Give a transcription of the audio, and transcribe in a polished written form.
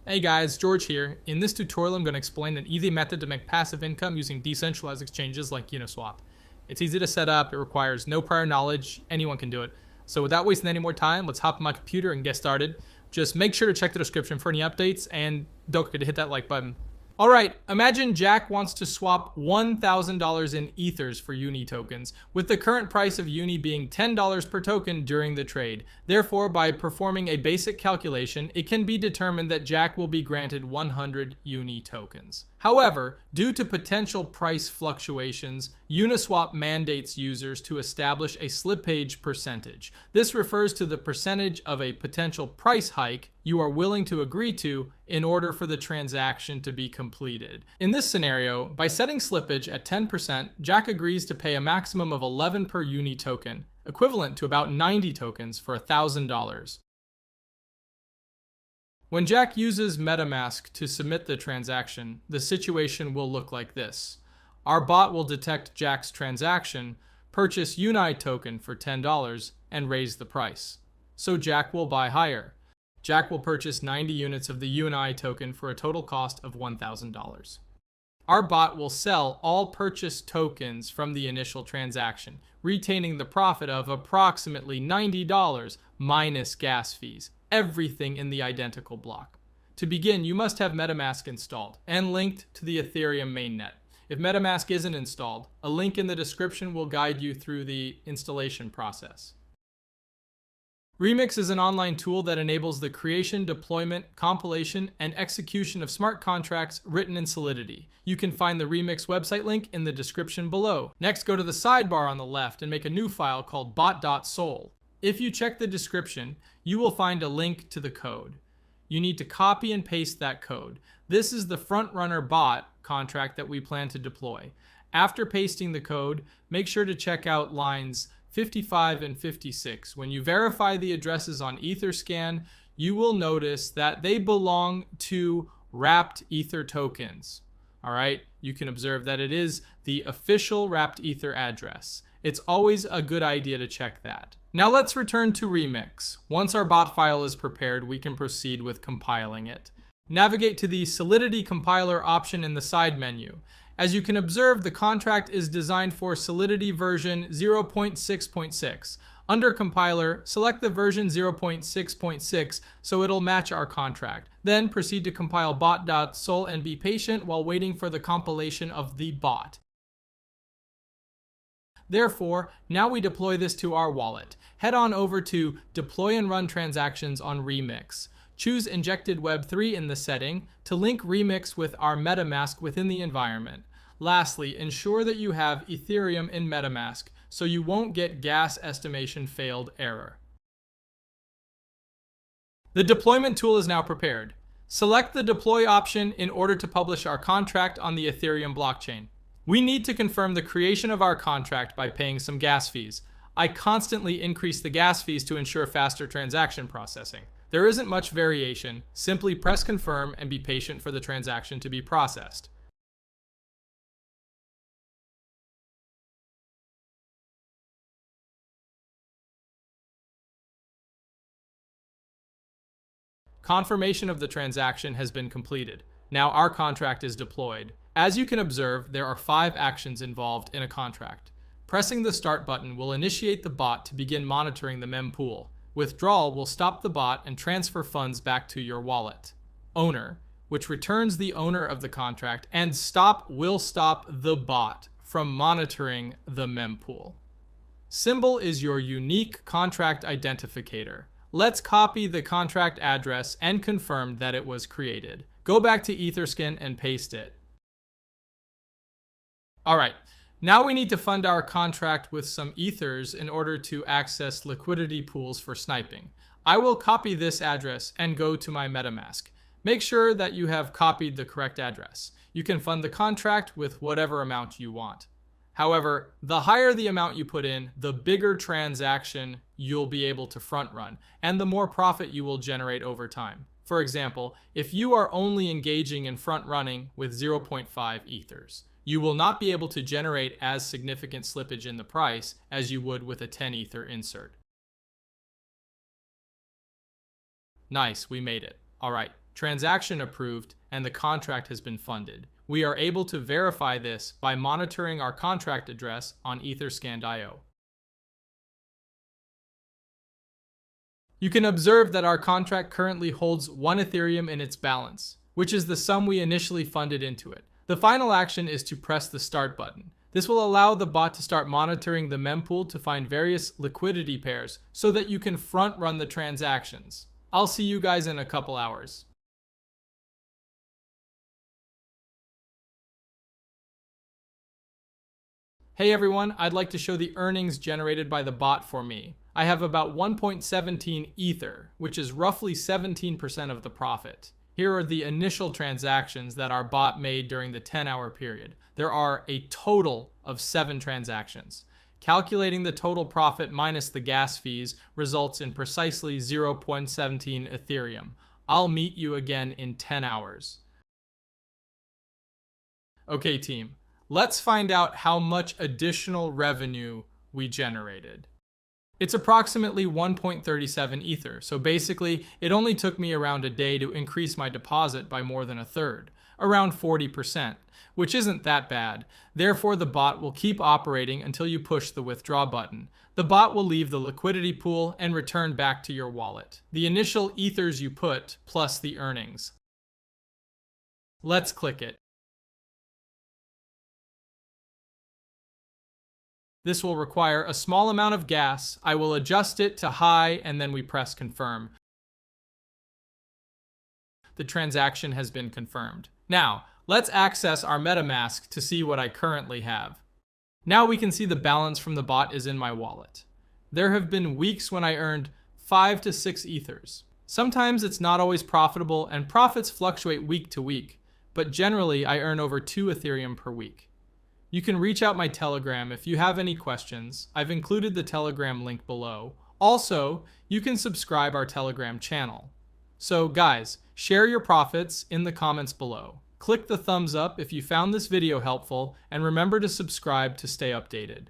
Hey guys, George here. In this tutorial, I'm going to explain an easy method to make passive income using decentralized exchanges like Uniswap. It's easy to set up, it requires no prior knowledge, anyone can do it. So without wasting any more time, let's hop on my computer and get started. Just make sure to check the description for any updates and don't forget to hit that like button. Alright, imagine Jack wants to swap $1,000 in Ethers for Uni tokens, with the current price of Uni being $10 per token during the trade. Therefore, by performing a basic calculation, it can be determined that Jack will be granted 100 Uni tokens. However, due to potential price fluctuations, Uniswap mandates users to establish a slippage percentage. This refers to the percentage of a potential price hike you are willing to agree to in order for the transaction to be completed. In this scenario, by setting slippage at 10%, Jack agrees to pay a maximum of 11 per Uni token, equivalent to about 90 tokens for $1,000. When Jack uses MetaMask to submit the transaction, the situation will look like this. Our bot will detect Jack's transaction, purchase Uni token for $10, and raise the price. So Jack will buy higher. Jack will purchase 90 units of the Uni token for a total cost of $1,000. Our bot will sell all purchased tokens from the initial transaction, retaining the profit of approximately $90 minus gas fees. Everything in the identical block. To begin, you must have MetaMask installed and linked to the Ethereum mainnet. If MetaMask isn't installed, a link in the description will guide you through the installation process. Remix is an online tool that enables the creation, deployment, compilation, and execution of smart contracts written in Solidity. You can find the Remix website link in the description below. Next, go to the sidebar on the left and make a new file called bot.sol. If you check the description, you will find a link to the code. You need to copy and paste that code. This is the frontrunner bot contract that we plan to deploy. After pasting the code, make sure to check out lines 55 and 56. When you verify the addresses on Etherscan, you will notice that they belong to wrapped Ether tokens. All right, you can observe that it is the official wrapped Ether address. It's always a good idea to check that. Now let's return to Remix. Once our bot file is prepared, we can proceed with compiling it. Navigate to the Solidity compiler option in the side menu. As you can observe, the contract is designed for Solidity version 0.6.6. Under compiler, select the version 0.6.6 so it'll match our contract. Then proceed to compile bot.sol and be patient while waiting for the compilation of the bot. Therefore, now we deploy this to our wallet. Head on over to Deploy and Run Transactions on Remix. Choose Injected Web3 in the setting to link Remix with our MetaMask within the environment. Lastly, ensure that you have Ethereum in MetaMask so you won't get gas estimation failed error. The deployment tool is now prepared. Select the Deploy option in order to publish our contract on the Ethereum blockchain. We need to confirm the creation of our contract by paying some gas fees. I constantly increase the gas fees to ensure faster transaction processing. There isn't much variation. Simply press confirm and be patient for the transaction to be processed. Confirmation of the transaction has been completed. Now our contract is deployed. As you can observe, there are 5 actions involved in a contract. Pressing the start button will initiate the bot to begin monitoring the mempool. Withdrawal will stop the bot and transfer funds back to your wallet. Owner, which returns the owner of the contract, and stop will stop the bot from monitoring the mempool. Symbol is your unique contract identificator. Let's copy the contract address and confirm that it was created. Go back to Etherscan and paste it. All right, now we need to fund our contract with some Ethers in order to access liquidity pools for sniping. I will copy this address and go to my MetaMask. Make sure that you have copied the correct address. You can fund the contract with whatever amount you want. However, the higher the amount you put in, the bigger transaction you'll be able to front run, and the more profit you will generate over time. For example, if you are only engaging in front running with 0.5 Ethers, you will not be able to generate as significant slippage in the price as you would with a 10 Ether insert. Nice, we made it. All right, transaction approved, and the contract has been funded. We are able to verify this by monitoring our contract address on Etherscan.io. You can observe that our contract currently holds 1 Ethereum in its balance, which is the sum we initially funded into it. The final action is to press the start button. This will allow the bot to start monitoring the mempool to find various liquidity pairs so that you can front run the transactions. I'll see you guys in a couple hours. Hey everyone, I'd like to show the earnings generated by the bot for me. I have about 1.17 Ether, which is roughly 17% of the profit. Here are the initial transactions that our bot made during the 10-hour period. There are a total of 7 transactions. Calculating the total profit minus the gas fees results in precisely 0.17 Ethereum. I'll meet you again in 10 hours. Okay team, let's find out how much additional revenue we generated. It's approximately 1.37 Ether, so basically it only took me around a day to increase my deposit by more than a third, around 40%, which isn't that bad. Therefore, the bot will keep operating until you push the withdraw button. The bot will leave the liquidity pool and return back to your wallet. The initial Ethers you put, plus the earnings. Let's click it. This will require a small amount of gas. I will adjust it to high and then we press confirm. The transaction has been confirmed. Now, let's access our MetaMask to see what I currently have. Now we can see the balance from the bot is in my wallet. There have been weeks when I earned 5 to 6 Ethers. Sometimes it's not always profitable and profits fluctuate week to week, but generally I earn over 2 Ethereum per week. You can reach out my Telegram if you have any questions. I've included the Telegram link below. Also, you can subscribe our Telegram channel. So guys, share your profits in the comments below. Click the thumbs up if you found this video helpful, and remember to subscribe to stay updated.